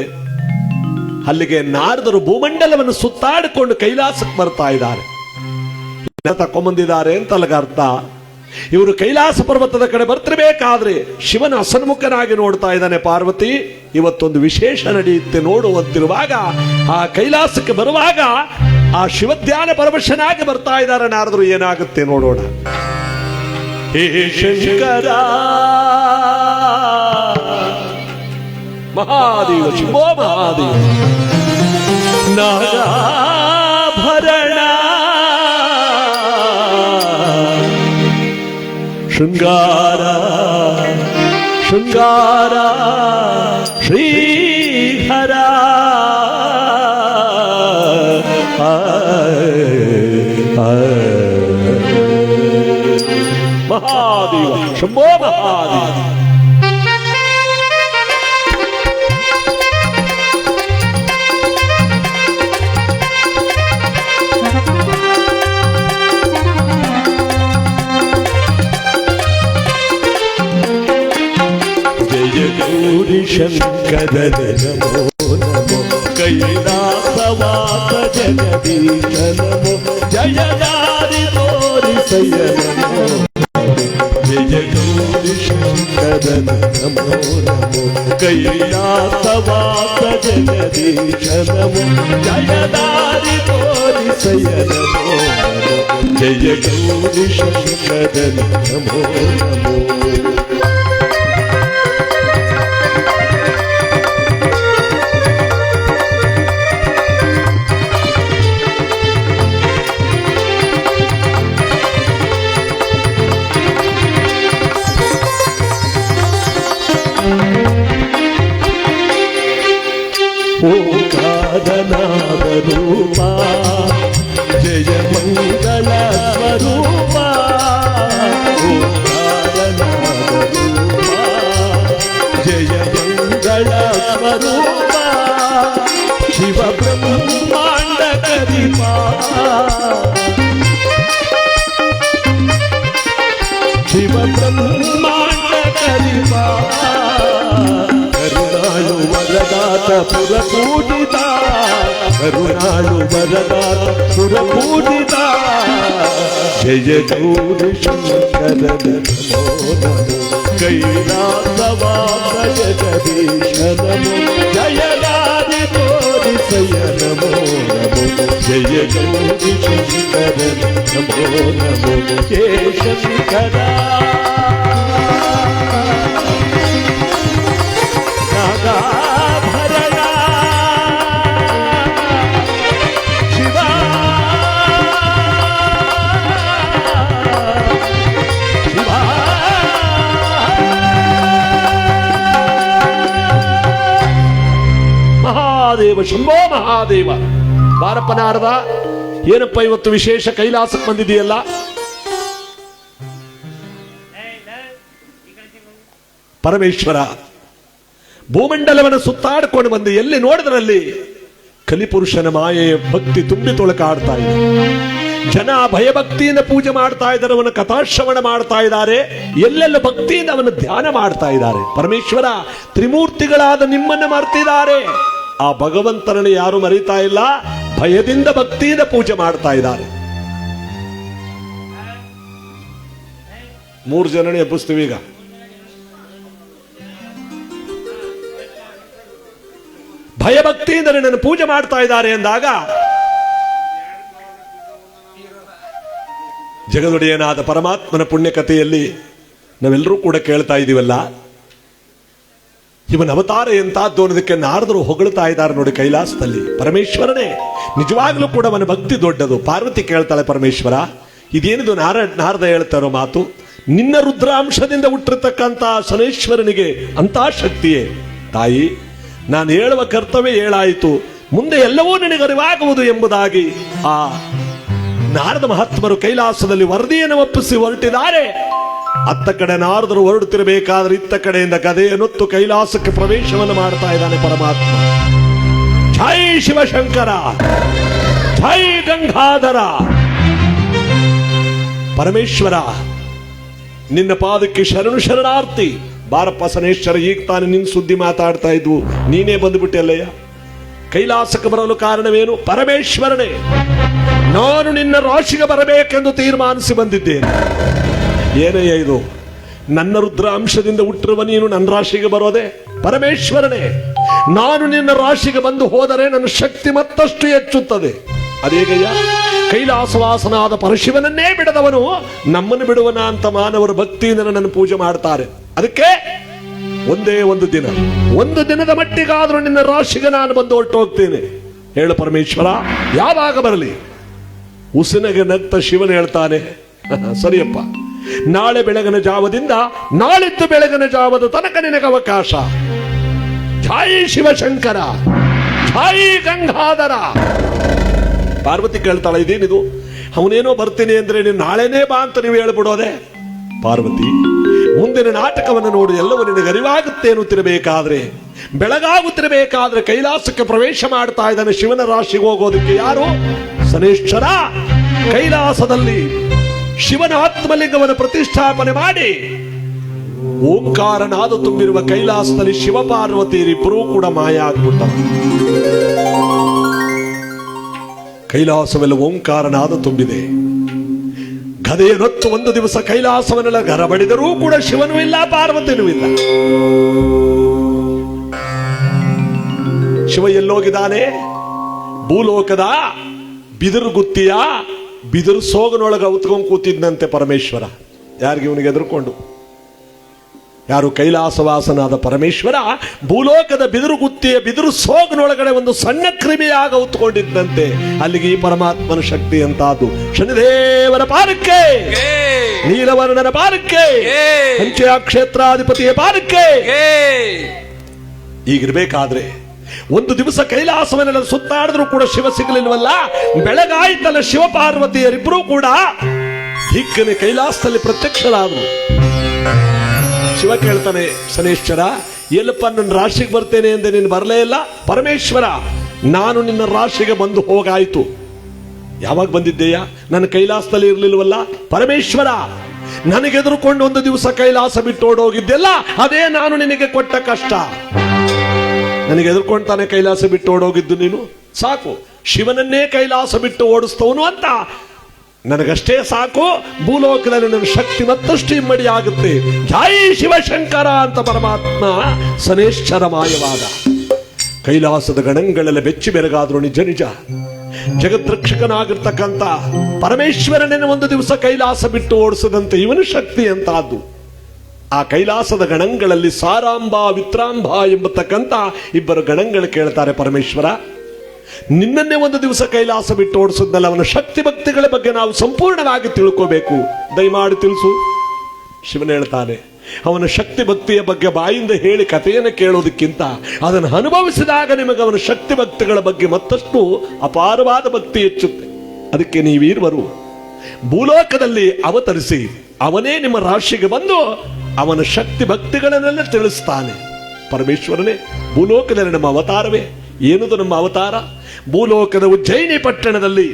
ಅಲ್ಲಿಗೆ ನಾರದರು ಭೂಮಂಡಲವನ್ನು ಸುತ್ತಾಡಿಕೊಂಡು ಕೈಲಾಸಕ್ಕೆ ಬರ್ತಾ ಇದ್ದಾರೆ. ತಕೊಂಬಂದಿದ್ದಾರೆ ಅಂತ ಅಲ್ಲಿಗೆ ಅರ್ಥ. ಇವರು ಕೈಲಾಸ ಪರ್ವತದ ಕಡೆ ಬರ್ತಿರ್ಬೇಕಾದ್ರೆ ಶಿವನ ಅಸನ್ಮುಖನಾಗಿ ನೋಡ್ತಾ ಇದ್ದಾನೆ. ಪಾರ್ವತಿ, ಇವತ್ತೊಂದು ವಿಶೇಷ ನಡೆಯುತ್ತೆ ನೋಡುವಂತಿರುವಾಗ ಆ ಕೈಲಾಸಕ್ಕೆ ಬರುವಾಗ ಆ ಶಿವಧ್ಯಾನ ಪರವಶನಾಗಿ ಬರ್ತಾ ಇದ್ದಾರೆ ನಾರದರು. ಏನಾಗುತ್ತೆ ನೋಡೋಣ. ಹೇ ಶಂಕರ ಮಹಾದೇವ, ಶಿವೋ ಮಹಾದೇವ, ನಾಗಾಭರಣ ಶೃಂಗಾರ ಶೃಂಗಾರ ಶ್ರೀಹರ ಮಹಾದೇವ, ಶಂಭೋ ಮಹಾದೇವ. ಗೌರಿ ಶಂಕರ ನಮೋ ನಮೋ, ಕೈಲಾಸವಾಸ ಜಗದೀಶ ನಮೋ, ಜಯದಾರಿ ತೋರಿಸಯ್ಯ ನಮೋ. ಜಯ ಗೌರಿ ಶಂಕರ ನಮೋ ನಮೋ, ಕೈಲಾಸವಾಸ ಜಗದೀಶ ನಮೋ, ಜಯದಾರಿ ತೋರಿಸಯ್ಯ ನಮೋ ನಮೋ. ಜಯ ಗೌರಿ ಶಂಕರ ನಮೋ ನಮೋ. ಓಂಕಾರನಾದ ರೂಪ, ಜಯ ಮಂಗಳ ಸ್ವರೂಪ. ಓಂಕಾರನಾದ ರೂಪ, ಜಯ ಮಂಗಳ ಸ್ವರೂಪ. ಶಿವ ಬ್ರಹ್ಮಾಂಡ ಕರಿಪ, ಶಿವ ಬ್ರಹ್ಮಾಂಡ ಕರಿಪ. ಕರುಣಾಳು ವರದಾತ ಪುರಪೂಜಿತ, ಕರುಣಾಳು ವರದಾತ ಪುರಪೂಜಿತ. ಜಯ ಗೌರಿ ಶಂಕರ ನಮೋ ನಮೋ, ಕೈಲಾಸವಾಸ ಜಗದೀಶ ನಮೋ, ಜಯದಾರಿ ತೋರಿಸಯ್ಯ ನಮೋ ನಮೋ. ಜಯ ಗೌರಿ ಶಂಕರ ನಮೋ ನಮೋ. ಜಯ ಶಂಕರ ನಾಗಾಭರಣ ಶಿವ ಶಿವ. ಮಹಾದೇವ, ಶಂಭೋ ಮಹಾದೇವ. ಬಾರಪ್ಪ ನಾರದ, ಏನಪ್ಪ ಇವತ್ತು ವಿಶೇಷ ಕೈಲಾಸಕ್ಕೆ ಬಂದಿದೆಯಲ್ಲ? ಪರಮೇಶ್ವರ ಭೂಮಂಡಲವನ್ನು ಸುತ್ತಾಡಿಕೊಂಡು ಬಂದು ಎಲ್ಲಿ ನೋಡಿದ್ರಲ್ಲಿ ಕಲಿಪುರುಷನ ಮಾಯೆಯ ಭಕ್ತಿ ತುಂಬಿ ತೊಳಕಾಡ್ತಾ ಇದೆ. ಜನ ಭಯಭಕ್ತಿಯಿಂದ ಪೂಜೆ ಮಾಡ್ತಾ ಇದ್ದಾರೆ, ಅವನ ಕಥಾಶ್ರವಣ ಮಾಡ್ತಾ ಇದ್ದಾರೆ, ಎಲ್ಲೆಲ್ಲ ಭಕ್ತಿಯಿಂದ ಅವನ ಧ್ಯಾನ ಮಾಡ್ತಾ ಇದ್ದಾರೆ. ಪರಮೇಶ್ವರ, ತ್ರಿಮೂರ್ತಿಗಳಾದ ನಿಮ್ಮನ್ನು ಮರ್ತಿದ್ದಾರೆ. ಆ ಭಗವಂತನನ್ನು ಯಾರು ಮರೀತಾ ಇಲ್ಲ, ಭಯದಿಂದ ಭಕ್ತಿಯಿಂದ ಪೂಜೆ ಮಾಡ್ತಾ ಇದ್ದಾರೆ. 3 ಜನನೇ ಎಬ್ಬಿಸ್ತೀವಿ ಈಗ. ಭಯಭಕ್ತಿಯಿಂದ ನನ್ನನ್ನು ಪೂಜೆ ಮಾಡ್ತಾ ಇದ್ದಾರೆ ಎಂದಾಗ ಜಗದೊಡೆಯನಾದ ಪರಮಾತ್ಮನ ಪುಣ್ಯಕಥೆಯಲ್ಲಿ ನಾವೆಲ್ಲರೂ ಕೂಡ ಕೇಳ್ತಾ ಇದೀವಲ್ಲ, ಇವನ ಅವತಾರ ಎಂತಾದ್ದು ಅನ್ನೋದಕ್ಕೆ ನಾರದರು ಹೊಗಳ್ತಾ ಇದ್ದಾರೆ ನೋಡಿ ಕೈಲಾಸದಲ್ಲಿ. ಪರಮೇಶ್ವರನೇ ನಿಜವಾಗ್ಲೂ ಕೂಡ ಅವನ ಭಕ್ತಿ ದೊಡ್ಡದು. ಪಾರ್ವತಿ ಕೇಳ್ತಾಳೆ, ಪರಮೇಶ್ವರ ಇದೇನಿದು ನಾರದ ಹೇಳ್ತಾರೋ ಮಾತು? ನಿನ್ನ ರುದ್ರಾಂಶದಿಂದ ಹುಟ್ಟಿರ್ತಕ್ಕಂಥ ಶನೇಶ್ವರನಿಗೆ ಅಂತ ಶಕ್ತಿಯೇ? ತಾಯಿ, ನಾನು ಹೇಳುವ ಕರ್ತವ್ಯ ಹೇಳಾಯಿತು, ಮುಂದೆ ಎಲ್ಲವೂ ನಿನಗರಿವಾಗುವುದು ಎಂಬುದಾಗಿ ಆ ನಾರದ ಮಹಾತ್ಮರು ಕೈಲಾಸದಲ್ಲಿ ವರದಿಯನ್ನು ಒಪ್ಪಿಸಿ ಹೊರಟಿದ್ದಾರೆ. ಅತ್ತ ಕಡೆ ನಾರದರು ಹೊರಡುತ್ತಿರಬೇಕಾದ್ರೆ ಇತ್ತ ಕಡೆಯಿಂದ ಗದೆಯನ್ನುತ್ತು ಕೈಲಾಸಕ್ಕೆ ಪ್ರವೇಶವನ್ನು ಮಾಡ್ತಾ ಇದ್ದಾನೆ ಪರಮಾತ್ಮ. ಜೈ ಶಿವಶಂಕರ, ಜೈ ಗಂಗಾಧರ. ಪರಮೇಶ್ವರ, ನಿನ್ನ ಪಾದಕ್ಕೆ ಶರಣು ಶರಣಾರ್ಥಿ. ಬಾರಪ್ಪ ಸನೇಶ್ವರ, ಈಗ ತಾನು ನಿನ್ನ ಸುದ್ದಿ ಮಾತಾಡ್ತಾ ಇದ್ವು, ನೀನೇ ಬಂದುಬಿಟ್ಟೆಲ್ಲಯ್ಯ. ಕೈಲಾಸಕ್ಕೆ ಬರಲು ಕಾರಣವೇನು? ಪರಮೇಶ್ವರನೇ. ನಾನು ನಿನ್ನ ರಾಶಿಗೆ ಬರಬೇಕೆಂದು ತೀರ್ಮಾನಿಸಿ ಬಂದಿದ್ದೇನೆ. ಏನಯ್ಯ ಇದು? ನನ್ನ ರುದ್ರಾಂಶದಿಂದ ಹುಟ್ಟಿರುವ ನೀನು ನನ್ನ ರಾಶಿಗೆ ಬರೋದೆ? ಪರಮೇಶ್ವರನೇ, ನಾನು ನಿನ್ನ ರಾಶಿಗೆ ಬಂದು ಹೋದರೆ ನನ್ನ ಶಕ್ತಿ ಮತ್ತಷ್ಟು ಹೆಚ್ಚುತ್ತದೆ. ಅದೇಗಯ್ಯ? ಕೈಲಾಸವಾಸನಾದ ಪರಶಿವನನ್ನೇ ಬಿಡದವನು ನಮ್ಮನ್ನು ಬಿಡುವನ ಅಂತ ಮಾನವರು ಭಕ್ತಿಯಿಂದ ನನ್ನನ್ನು ಪೂಜೆ ಮಾಡ್ತಾರೆ. ಅದಕ್ಕೆ ಒಂದೇ ಒಂದು ದಿನದ ಮಟ್ಟಿಗಾದ್ರೂ ನಿನ್ನ ರಾಶಿಗೆ ನಾನು ಬಂದು ಹೊರಟು ಹೋಗ್ತೇನೆ. ಹೇಳು ಪರಮೇಶ್ವರ, ಯಾವಾಗ ಬರಲಿ? ಉಸಿನಗೆ ನಗ್ತ ಶಿವನ ಹೇಳ್ತಾನೆ, ಸರಿಯಪ್ಪ, ನಾಳೆ ಬೆಳಗಿನ ಜಾವದಿಂದ ನಾಳಿದ್ದು ಬೆಳಗಿನ ಜಾವದ ತನಕ ನಿನಗೆ ಅವಕಾಶ. ಜೈ ಶಿವಶಂಕರ, ಜೈ ಗಂಗಾಧರ. ಪಾರ್ವತಿ ಕೇಳ್ತಾಳೆ, ಇದೇನಿದು? ಅವನೇನೋ ಬರ್ತೀನಿ ಅಂದ್ರೆ ನೀನು ನಾಳೆನೇ ಬಾ ಅಂತ ನೀವು ಹೇಳ್ಬಿಡೋದೆ? ಪಾರ್ವತಿ, ಮುಂದಿನ ನಾಟಕವನ್ನು ನೋಡು, ಎಲ್ಲವೂ ನಿನಗೆ ಅರಿವಾಗುತ್ತೆ ಅನ್ನುತ್ತಿರಬೇಕಾದ್ರೆ, ಬೆಳಗಾಗುತ್ತಿರಬೇಕಾದ್ರೆ ಕೈಲಾಸಕ್ಕೆ ಪ್ರವೇಶ ಮಾಡ್ತಾ ಇದ್ದಾನೆ. ಶಿವನ ರಾಶಿಗೆ ಹೋಗೋದಕ್ಕೆ ಯಾರು? ಶನೇಶ್ವರ. ಕೈಲಾಸದಲ್ಲಿ ಶಿವನ ಆತ್ಮಲಿಂಗವನ್ನು ಪ್ರತಿಷ್ಠಾಪನೆ ಮಾಡಿ ಓಂಕಾರನಾದ ತುಂಬಿರುವ ಕೈಲಾಸದಲ್ಲಿ ಶಿವ ಪಾರ್ವತಿಯರಿಬ್ಬರೂ ಕೂಡ ಮಾಯ ಆಗ್ಬಿಟ್ಟ. ಕೈಲಾಸವೆಲ್ಲ ಓಂಕಾರನಾದ ತುಂಬಿದೆ. ಗದೆಯನ್ನೊತ್ತು ಒಂದು ದಿವಸ ಕೈಲಾಸವನ್ನೆಲ್ಲ ಗರಬಡಿದರೂ ಕೂಡ ಶಿವನೂ ಇಲ್ಲ, ಪಾರ್ವತಿನೂ ಇಲ್ಲ. ಶಿವ ಎಲ್ಲೋಗಿದ್ದಾನೆ? ಭೂಲೋಕದ ಬಿದಿರು ಗುತ್ತಿಯ ಬಿದಿರು ಸೋಗನೊಳಗ ಉತ್ಕೊಂಡು ಕೂತಿದ್ದಂತೆ ಪರಮೇಶ್ವರ. ಯಾರಿಗೆ? ಇವನಿಗೆ ಎದುರುಕೊಂಡು. ಯಾರು? ಕೈಲಾಸವಾಸನಾದ ಪರಮೇಶ್ವರ ಭೂಲೋಕದ ಬಿದಿರು ಗುತ್ತಿಯ ಬಿದಿರು ಸೋಗನೊಳಗಡೆ ಒಂದು ಸಣ್ಣ ಕ್ರಿಮಿಯಾಗ ಉತ್ಕೊಂಡಿದ್ದಂತೆ. ಅಲ್ಲಿಗೆ ಈ ಪರಮಾತ್ಮನ ಶಕ್ತಿ ಅಂತಾದ್ದು. ಶನಿದೇವರ ಪಾರಕ್ಕೆ, ನೀಲವರ್ಣನ ಪಾರಕ್ಕೆ, ಪಂಚಯ ಕ್ಷೇತ್ರಾಧಿಪತಿಯ ಪಾರಕ್ಕೆ. ಈಗಿರ್ಬೇಕಾದ್ರೆ ಒಂದು ದಿವಸ ಕೈಲಾಸವನ್ನೆಲ್ಲ ಸುತ್ತಾಡಿದ್ರು ಕೂಡ ಶಿವ ಸಿಗಲಿಲ್ವಲ್ಲ. ಬೆಳಗಾಯ್ತಲ್ಲ, ಶಿವ ಪಾರ್ವತಿಯರಿಬ್ಬರೂ ಕೂಡ ದಿಕ್ಕನೆ ಕೈಲಾಸದಲ್ಲಿ ಪ್ರತ್ಯಕ್ಷರಾದರು. ಶಿವ ಕೇಳ್ತಾನೆ, ಶನೇಶ್ವರ, ಎಲ್ಲಪ್ಪ ನನ್ನ ರಾಶಿಗೆ ಬರ್ತೇನೆ ಎಂದೆ ನೀನು ಬರಲೇ ಇಲ್ಲ? ಪರಮೇಶ್ವರ, ನಾನು ನಿನ್ನ ರಾಶಿಗೆ ಬಂದು ಹೋಗಾಯ್ತು. ಯಾವಾಗ ಬಂದಿದ್ದೇಯ? ನನ್ನ ಕೈಲಾಸದಲ್ಲಿ ಇರಲಿಲ್ವಲ್ಲ? ಪರಮೇಶ್ವರ, ನನಗೆದುರುಕೊಂಡು ಒಂದು ದಿವಸ ಕೈಲಾಸ ಬಿಟ್ಟು ಓಡೋಗಿದ್ದೆಲ್ಲ ಅದೇ ನಾನು ನಿನಗೆ ಕೊಟ್ಟ ಕಷ್ಟ. ನನಗೆ ಎದುರ್ಕೊಂಡ್ತಾನೆ ಕೈಲಾಸ ಬಿಟ್ಟು ಓಡೋಗಿದ್ದು ನೀನು. ಸಾಕು, ಶಿವನನ್ನೇ ಕೈಲಾಸ ಬಿಟ್ಟು ಓಡಿಸ್ತವನು ಅಂತ ನನಗಷ್ಟೇ ಸಾಕು. ಭೂಲೋಕದಲ್ಲಿ ನನ್ನ ಶಕ್ತಿ ಮತ್ತಷ್ಟು ಇಮ್ಮಡಿ ಆಗುತ್ತೆ. ಜೈ ಶಿವಶಂಕರ ಅಂತ ಪರಮಾತ್ಮ ಶನೇಶ್ವರ ಮಾಯವಾದ. ಕೈಲಾಸದ ಗಣಗಳೆಲ್ಲ ಬೆಚ್ಚಿ ಬೆರಗಾದ್ರು. ನಿಜ ನಿಜ, ಜಗದ್ರಕ್ಷಕನಾಗಿರ್ತಕ್ಕಂಥ ಪರಮೇಶ್ವರನೇ ಒಂದು ದಿವಸ ಕೈಲಾಸ ಬಿಟ್ಟು ಓಡಿಸದಂತೆ ಇವನ ಶಕ್ತಿ ಅಂತಾದ್ದು. ಆ ಕೈಲಾಸದ ಗಣಗಳಲ್ಲಿ ಸಾರಾಂಬ ವಿತ್ರಾಂಬ ಎಂಬತಕ್ಕಂಥ ಇಬ್ಬರು ಗಣಗಳು ಕೇಳ್ತಾರೆ, ಪರಮೇಶ್ವರ, ನಿನ್ನನ್ನೇ ಒಂದು ದಿವಸ ಕೈಲಾಸ ಬಿಟ್ಟು ಓಡಿಸಿದ್ನಲ್ಲ, ಅವನ ಶಕ್ತಿ ಭಕ್ತಿಗಳ ಬಗ್ಗೆ ನಾವು ಸಂಪೂರ್ಣವಾಗಿ ತಿಳ್ಕೋಬೇಕು, ದಯಮಾಡಿ ತಿಳಿಸು. ಶಿವನ ಹೇಳ್ತಾನೆ, ಅವನ ಶಕ್ತಿ ಭಕ್ತಿಯ ಬಗ್ಗೆ ಬಾಯಿಂದ ಹೇಳಿ ಕಥೆಯನ್ನು ಕೇಳೋದಕ್ಕಿಂತ ಅದನ್ನು ಅನುಭವಿಸಿದಾಗ ನಿಮಗೆ ಅವನ ಶಕ್ತಿ ಭಕ್ತಿಗಳ ಬಗ್ಗೆ ಮತ್ತಷ್ಟು ಅಪಾರವಾದ ಭಕ್ತಿ ಹೆಚ್ಚುತ್ತೆ. ಅದಕ್ಕೆ ನೀವೀರ್ವರು ಭೂಲೋಕದಲ್ಲಿ ಅವತರಿಸಿ ಅವನೇ ನಿಮ್ಮ ರಾಶಿಗೆ ಬಂದು ಅವನ ಶಕ್ತಿ ಭಕ್ತಿಗಳನ್ನೆಲ್ಲ ತಿಳಿಸ್ತಾನೆ. ಪರಮೇಶ್ವರನೇ, ಭೂಲೋಕದಲ್ಲಿ ನಮ್ಮ ಅವತಾರವೇ. ಏನದು ನಮ್ಮ ಅವತಾರ? ಭೂಲೋಕದ ಉಜ್ಜಯಿನಿ ಪಟ್ಟಣದಲ್ಲಿ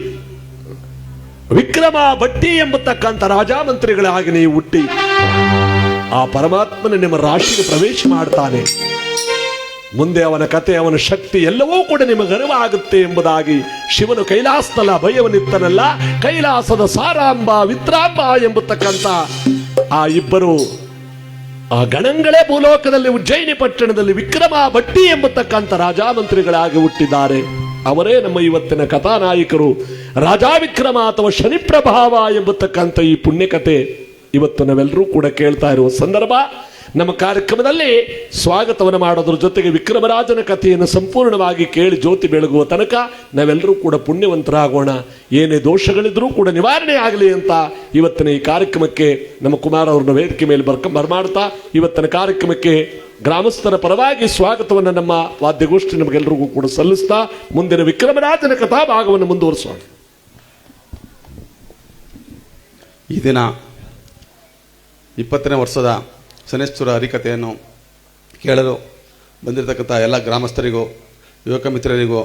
ವಿಕ್ರಮ ಭಟ್ಟಿ ಎಂಬತಕ್ಕಂಥ ರಾಜಮಂತ್ರಿಗಳಾಗಿ ನೀವು ಹುಟ್ಟಿ ಆ ಪರಮಾತ್ಮನ ನಿಮ್ಮ ರಾಶಿಗೆ ಪ್ರವೇಶ ಮಾಡ್ತಾನೆ. ಮುಂದೆ ಅವನ ಕತೆ, ಅವನ ಶಕ್ತಿ ಎಲ್ಲವೂ ಕೂಡ ನಿಮಗೆ ಅರಿವಾಗುತ್ತೆ ಎಂಬುದಾಗಿ ಶಿವನು ಕೈಲಾಸದಲ್ಲ ಭಯವನಿತ್ತನಲ್ಲ, ಕೈಲಾಸದ ಸಾರಾಂಬ ವಿತ್ರಾಂಬ ಎಂಬತಕ್ಕಂಥ ಆ ಇಬ್ಬರು ಆ ಗಣಗಳೇ ಭೂಲೋಕದಲ್ಲಿ ಉಜ್ಜಯಿನಿ ಪಟ್ಟಣದಲ್ಲಿ ವಿಕ್ರಮ ಭಟ್ಟಿ ಎಂಬತಕ್ಕಂಥ ರಾಜಮಂತ್ರಿಗಳಾಗಿ ಹುಟ್ಟಿದ್ದಾರೆ. ಅವರೇ ನಮ್ಮ ಇವತ್ತಿನ ಕಥಾನಾಯಕರು. ರಾಜಾ ವಿಕ್ರಮ ಅಥವಾ ಶನಿ ಪ್ರಭಾವ ಎಂಬತಕ್ಕಂಥ ಈ ಪುಣ್ಯಕತೆ ಇವತ್ತು ನಾವೆಲ್ಲರೂ ಕೂಡ ಕೇಳ್ತಾ ಇರುವ ಸಂದರ್ಭ. ನಮ್ಮ ಕಾರ್ಯಕ್ರಮದಲ್ಲಿ ಸ್ವಾಗತವನ್ನು ಮಾಡೋದ್ರ ಜೊತೆಗೆ ವಿಕ್ರಮರಾಜನ ಕಥೆಯನ್ನು ಸಂಪೂರ್ಣವಾಗಿ ಕೇಳಿ ಜ್ಯೋತಿ ಬೆಳಗುವ ತನಕ ನಾವೆಲ್ಲರೂ ಕೂಡ ಪುಣ್ಯವಂತರಾಗೋಣ. ಏನೇ ದೋಷಗಳಿದ್ರೂ ಕೂಡ ನಿವಾರಣೆ ಆಗಲಿ ಅಂತ ಇವತ್ತಿನ ಈ ಕಾರ್ಯಕ್ರಮಕ್ಕೆ ನಮ್ಮ ಕುಮಾರ್ ಅವ್ರನ್ನ ವೇದಿಕೆ ಮೇಲೆ ಬರ್ಮಾಡ್ತಾ ಇವತ್ತಿನ ಕಾರ್ಯಕ್ರಮಕ್ಕೆ ಗ್ರಾಮಸ್ಥರ ಪರವಾಗಿ ಸ್ವಾಗತವನ್ನು ನಮ್ಮ ವಾದ್ಯಗೋಷ್ಠಿ ನಮಗೆಲ್ಲರಿಗೂ ಕೂಡ ಸಲ್ಲಿಸ್ತಾ ಮುಂದಿನ ವಿಕ್ರಮರಾಜನ ಕಥಾ ಭಾಗವನ್ನು ಮುಂದುವರಿಸೋಣ. ಈ ದಿನ 20ನೇ ವರ್ಷದ ಶನೇಶ್ವರ ಹರಿಕಥೆಯನ್ನು ಕೇಳಲು ಬಂದಿರತಕ್ಕಂಥ ಎಲ್ಲ ಗ್ರಾಮಸ್ಥರಿಗೂ, ಯುವಕ ಮಿತ್ರರಿಗೂ,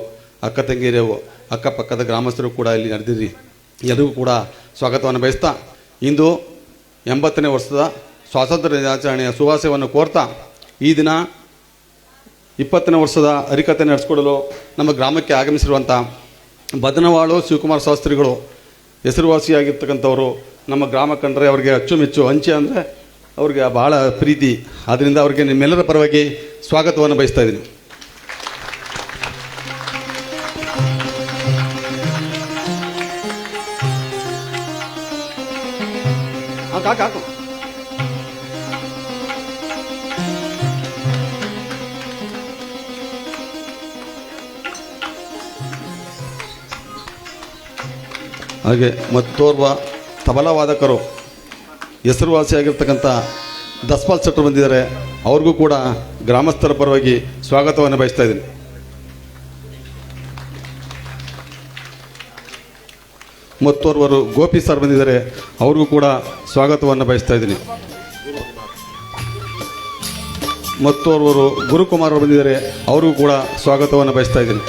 ಅಕ್ಕ ತಂಗಿಯರಿಗೂ, ಅಕ್ಕಪಕ್ಕದ ಗ್ರಾಮಸ್ಥರು ಕೂಡ ಇಲ್ಲಿ ನಡೆದಿರಿ. ಎಲ್ಲರಿಗೂ ಕೂಡ ಸ್ವಾಗತವನ್ನು ಬಯಸ್ತಾ, ಇಂದು 80ನೇ ವರ್ಷದ ಸ್ವಾತಂತ್ರ್ಯ ದಿನಾಚರಣೆಯ ಶುಭಾಶಯವನ್ನು ಕೋರ್ತಾ, ಈ ದಿನ 20ನೇ ವರ್ಷದ ಹರಿಕಥೆ ನಡೆಸಿಕೊಡಲು ನಮ್ಮ ಗ್ರಾಮಕ್ಕೆ ಆಗಮಿಸಿರುವಂಥ ಬದನವಾಳು ಶಿವಕುಮಾರ ಶಾಸ್ತ್ರಿಗಳು ಹೆಸರುವಾಸಿಯಾಗಿರ್ತಕ್ಕಂಥವರು. ನಮ್ಮ ಗ್ರಾಮ ಕಂಡ್ರೆ ಅವರಿಗೆ ಅಚ್ಚುಮೆಚ್ಚು, ಹಂಚೆ ಅಂದರೆ ಅವ್ರಿಗೆ ಬಹಳ ಪ್ರೀತಿ. ಆದ್ದರಿಂದ ಅವರಿಗೆ ನಿಮ್ಮೆಲ್ಲರ ಪರವಾಗಿ ಸ್ವಾಗತವನ್ನು ಬಯಸ್ತಾ ಇದ್ದೀನಿ. ಹಾಕು ಹಾಗೆ ಮತ್ತೋರ್ವ ತಬಲಾ ವಾದಕರು ಹೆಸರುವಾಸಿಯಾಗಿರ್ತಕ್ಕಂಥ ದಸ್ಪಾಲ್ ಶೆಟ್ಟರು ಬಂದಿದ್ದಾರೆ. ಅವ್ರಿಗೂ ಕೂಡ ಗ್ರಾಮಸ್ಥರ ಪರವಾಗಿ ಸ್ವಾಗತವನ್ನು ಬಯಸ್ತಾ ಇದ್ದೀನಿ. ಮತ್ತೋರ್ವರು ಗೋಪಿ ಸರ್ ಬಂದಿದ್ದಾರೆ. ಅವ್ರಿಗೂ ಕೂಡ ಸ್ವಾಗತವನ್ನು ಬಯಸ್ತಾ ಇದ್ದೀನಿ. ಮತ್ತೋರ್ವರು ಗುರುಕುಮಾರ್ ಅವರು ಬಂದಿದ್ದಾರೆ. ಅವ್ರಿಗೂ ಕೂಡ ಸ್ವಾಗತವನ್ನು ಬಯಸ್ತಾ ಇದ್ದೀನಿ.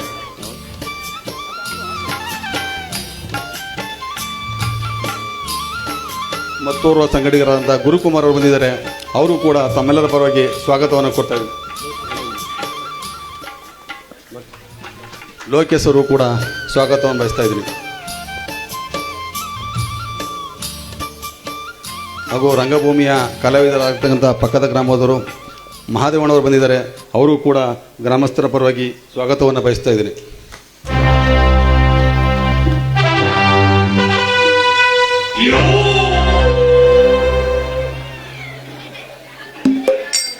ಮತ್ತೋರ್ವ ಸಂಗಡಿಗರಾದಂಥ ಗುರುಕುಮಾರ್ ಅವರು ಬಂದಿದ್ದಾರೆ. ಅವರು ಕೂಡ ತಮ್ಮೆಲ್ಲರ ಪರವಾಗಿ ಸ್ವಾಗತವನ್ನು ಕೊಡ್ತಾ ಇದ್ದೀನಿ. ಲೋಕೇಶ್ ಅವರು ಕೂಡ ಸ್ವಾಗತವನ್ನು ಬಯಸ್ತಾ ಇದ್ದೀನಿ. ಹಾಗೂ ರಂಗಭೂಮಿಯ ಕಲಾವಿದರಾಗಿರ್ತಕ್ಕಂಥ ಪಕ್ಕದ ಗ್ರಾಮದವರು ಮಹಾದೇವಣ್ಣವರು ಬಂದಿದ್ದಾರೆ. ಅವರು ಕೂಡ ಗ್ರಾಮಸ್ಥರ ಪರವಾಗಿ ಸ್ವಾಗತವನ್ನು ಬಯಸ್ತಾ ಇದ್ದೀನಿ.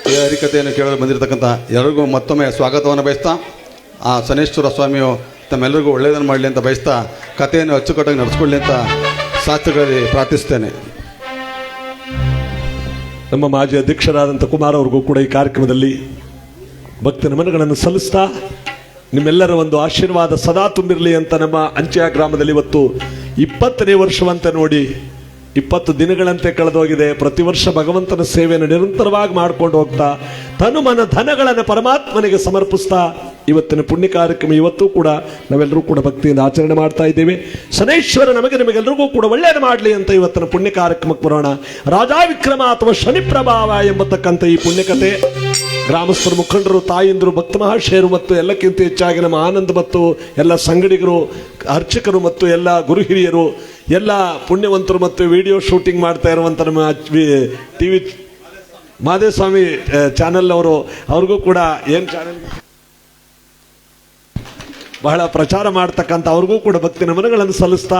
ಈ ಹರಿಕಥೆಯನ್ನು ಕೇಳಲು ಬಂದಿರತಕ್ಕಂಥ ಎಲ್ಲರಿಗೂ ಮತ್ತೊಮ್ಮೆ ಸ್ವಾಗತವನ್ನು ಬಯಸ್ತಾ, ಆ ಶನೇಶ್ವರ ಸ್ವಾಮಿಯು ತಮ್ಮೆಲ್ಲರಿಗೂ ಒಳ್ಳೆಯದನ್ನು ಮಾಡಲಿ ಅಂತ ಬಯಸ್ತಾ, ಕಥೆಯನ್ನು ಅಚ್ಚುಕಟ್ಟಾಗಿ ನಡೆಸ್ಕೊಳ್ಳಿ ಅಂತ ಶಾಸ್ತ್ರಿಗಳಲ್ಲಿ ಪ್ರಾರ್ಥಿಸ್ತೇನೆ. ನಮ್ಮ ಮಾಜಿ ಅಧ್ಯಕ್ಷರಾದಂಥ ಕುಮಾರ್ ಅವ್ರಿಗೂ ಕೂಡ ಈ ಕಾರ್ಯಕ್ರಮದಲ್ಲಿ ಭಕ್ತಿ ನಮನಗಳನ್ನು ಸಲ್ಲಿಸ್ತಾ, ನಿಮ್ಮೆಲ್ಲರ ಒಂದು ಆಶೀರ್ವಾದ ಸದಾ ತುಂಬಿರಲಿ ಅಂತ ನಮ್ಮ ಅಂಚೆಯ ಗ್ರಾಮದಲ್ಲಿ ಇವತ್ತು 20ನೇ ವರ್ಷವಂತೆ ನೋಡಿ 20 ದಿನಗಳಂತೆ ಕಳೆದೋಗಿದೆ. ಪ್ರತಿ ವರ್ಷ ಭಗವಂತನ ಸೇವೆಯನ್ನು ನಿರಂತರವಾಗಿ ಮಾಡ್ಕೊಂಡು ಹೋಗ್ತಾ, ತನು ಮನ ಧನಗಳನ್ನು ಪರಮಾತ್ಮನಿಗೆ ಸಮರ್ಪಿಸ್ತಾ ಇವತ್ತಿನ ಪುಣ್ಯ ಕಾರ್ಯಕ್ರಮ ಇವತ್ತು ಕೂಡ ನಾವೆಲ್ಲರೂ ಕೂಡ ಭಕ್ತಿಯಿಂದ ಆಚರಣೆ ಮಾಡ್ತಾ ಇದ್ದೇವೆ. ಶನೇಶ್ವರ ನಿಮಗೆಲ್ಲರಿಗೂ ಕೂಡ ಒಳ್ಳೆಯದು ಮಾಡಲಿ ಅಂತ ಇವತ್ತಿನ ಪುಣ್ಯ ಕಾರ್ಯಕ್ರಮಕ್ಕೆ ಬರೋಣ. ರಾಜಾ ವಿಕ್ರಮ ಅಥವಾ ಶನಿ ಪ್ರಭಾವ ಎಂಬತಕ್ಕಂಥ ಈ ಪುಣ್ಯಕಥೆ ಗ್ರಾಮಸ್ಥರು, ಮುಖಂಡರು, ತಾಯಿಂದರು, ಭಕ್ತ ಮಹಾಶಯರು ಮತ್ತು ಎಲ್ಲಕ್ಕಿಂತ ಹೆಚ್ಚಾಗಿ ನಮ್ಮ ಆನಂದ್ ಮತ್ತು ಎಲ್ಲ ಸಂಗಡಿಗರು, ಅರ್ಚಕರು ಮತ್ತು ಎಲ್ಲ ಗುರು ಹಿರಿಯರು, ಎಲ್ಲ ಪುಣ್ಯವಂತರು ಮತ್ತು ವಿಡಿಯೋ ಶೂಟಿಂಗ್ ಮಾಡ್ತಾ ಇರುವಂಥ ನಮ್ಮ TV ಮಾದೇಸ್ವಾಮಿ ಚಾನೆಲ್ ಅವ್ರಿಗೂ ಕೂಡ ಏನು ಚಾನೆಲ್ ಬಹಳ ಪ್ರಚಾರ ಮಾಡ್ತಕ್ಕಂಥ ಅವ್ರಿಗೂ ಕೂಡ ಭಕ್ತಿ ನಮನಗಳನ್ನು ಸಲ್ಲಿಸ್ತಾ,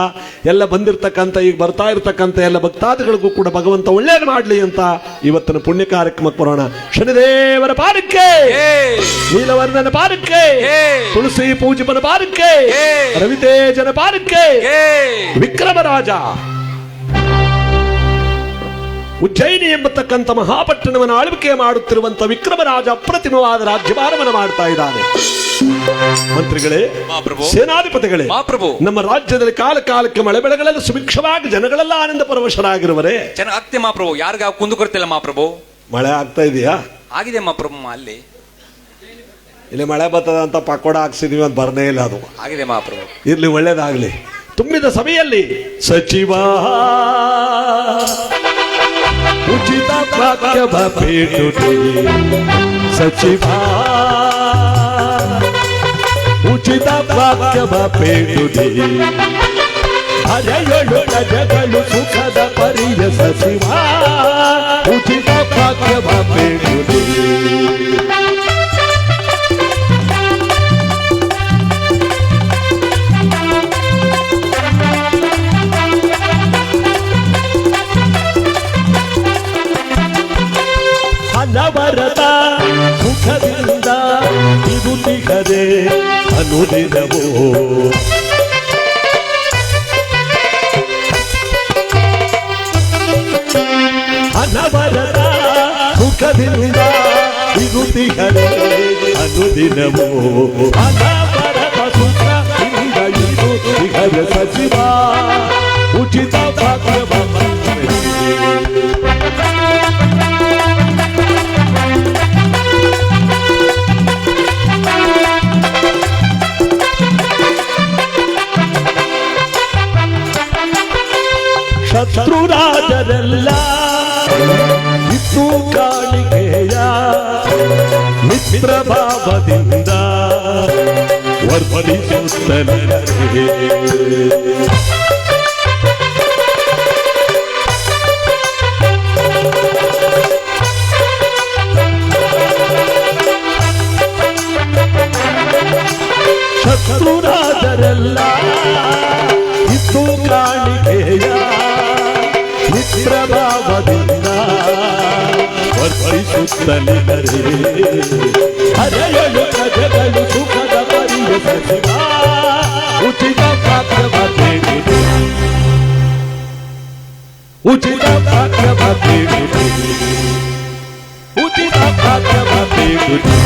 ಎಲ್ಲ ಬಂದಿರತಕ್ಕಂಥ ಈಗ ಬರ್ತಾ ಇರತಕ್ಕಂಥ ಎಲ್ಲ ಭಕ್ತಾದಿಗಳಿಗೂ ಕೂಡ ಭಗವಂತ ಒಳ್ಳೇದು ಮಾಡಲಿ ಅಂತ ಇವತ್ತಿನ ಪುಣ್ಯ ಕಾರ್ಯಕ್ರಮಕ್ಕೆ ಬರೋಣ. ಶನಿದೇವರ ಪಾದಕ್ಕೆ, ನೀಲವರ್ಣನ ಪಾದಕ್ಕೆ, ತುಳಸಿ ಪೂಜಪನ ಪಾದಕ್ಕೆ, ರವಿತೇಜನ ಪಾದಕ್ಕೆ, ವಿಕ್ರಮರಾಜ ಉಜ್ಜಯಿನಿ ಎಂಬತಕ್ಕಂಥ ಮಹಾಪಟ್ಟಣವನ್ನು ಆಳ್ವಿಕೆ ಮಾಡುತ್ತಿರುವಂತ ವಿಕ್ರಮರಾಜ ಅಪ್ರತಿಮವಾದ ರಾಜ್ಯಭಾರವನ್ನು ಮಾಡ್ತಾ ಇದ್ದಾನೆ. ಮಂತ್ರಿಗಳೇ, ಸೇನಾಧಿಪತಿಗಳೇ, ನಮ್ಮ ರಾಜ್ಯದಲ್ಲಿ ಕಾಲ ಕಾಲಕ್ಕೆ ಮಳೆ ಬೆಳೆಗಳೆಲ್ಲ ಸುಭಿಕ್ಷವಾಗಿ ಜನಗಳೆಲ್ಲ ಆನಂದ ಪರವಶರಾಗಿರುವರೆ ಆಗ್ತೇ ಮಹಾಪ್ರಭು. ಯಾರಿಗ ಕುಂದು ಕೊಡ್ತಿಲ್ಲ ಮಹಾಪ್ರಭು. ಮಳೆ ಆಗ್ತಾ ಇದೆಯಾ? ಆಗಿದೆ ಮಹಾಪ್ರಭು. ಅಲ್ಲಿ ಇಲ್ಲಿ ಮಳೆ ಬರ್ತದ ಅಂತ ಪಕೋಡ ಹಾಕ್ಸಿದೀವಿ ಅಂತ ಬರ್ನೇ ಇಲ್ಲ. ಅದು ಆಗಿದೆ ಮಹಾಪ್ರಭು. ಇರ್ಲಿ, ಒಳ್ಳೇದಾಗ್ಲಿ. ತುಂಬಿದ ಸಭೆಯಲ್ಲಿ ಸಚಿವ ಉಚಿತ ವಾಕ್ಯ ಪೇಟುಟಿ, ಸಚಿವ ಉಚಿತ ವಾಕ್ಯ ಪೇಟುಟಿ, ಅರೆಯೊಳು ಜಗಳು ಸುಖದ ಪರಿಯ ಸಚಿವ ಉಚಿತ ವಾಕ್ಯ ಪೇಟುಟಿ. ಅನವರತ ಸುಖದಿಂದ ಇರುತ್ತಿಗದೆ ಅನುದಿನವೋ, ಅನವರತ ಸುಖದಿಂದ ಇರುತ್ತಿಗದೆ ಅನುದಿನವೋ, ಅನವರತ ಸುಖದಿಂದ ಇರುತ್ತಿಗದೆ ಸಚಿವ ಉಚಿತ ಭಾಗ್ಯ ಶತ್ರುರಾಜರೆಲ್ಲ ಇತ್ತು ಕಾಣಿಕೆಯ ಮಿತ್ರ ಭಾವದಿಂದ ವರ್ತಿಸುತ್ತಲೇ ಶತ್ರುರಾಜರೆಲ್ಲ ಇತ್ತು ಕಾಣಿಕೆಯ ಮಿತ್ರ ಭಾವದಿಂದ ವರ್ತಿಸುತ್ತಲೇ ಹರೆಯಳು ಪ್ರಜೆಗಳು ಸುಖದ ಪರಿಯಸಿದ ಉಚಿತ ಭಾಗ್ಯವ ಬೇಡಿದೆ ಉಚಿತ ಭಾಗ್ಯವ ಬೇಡಿದೆ ಉಚಿತ ಭಾಗ್ಯವ ಬೇಡಿದೆ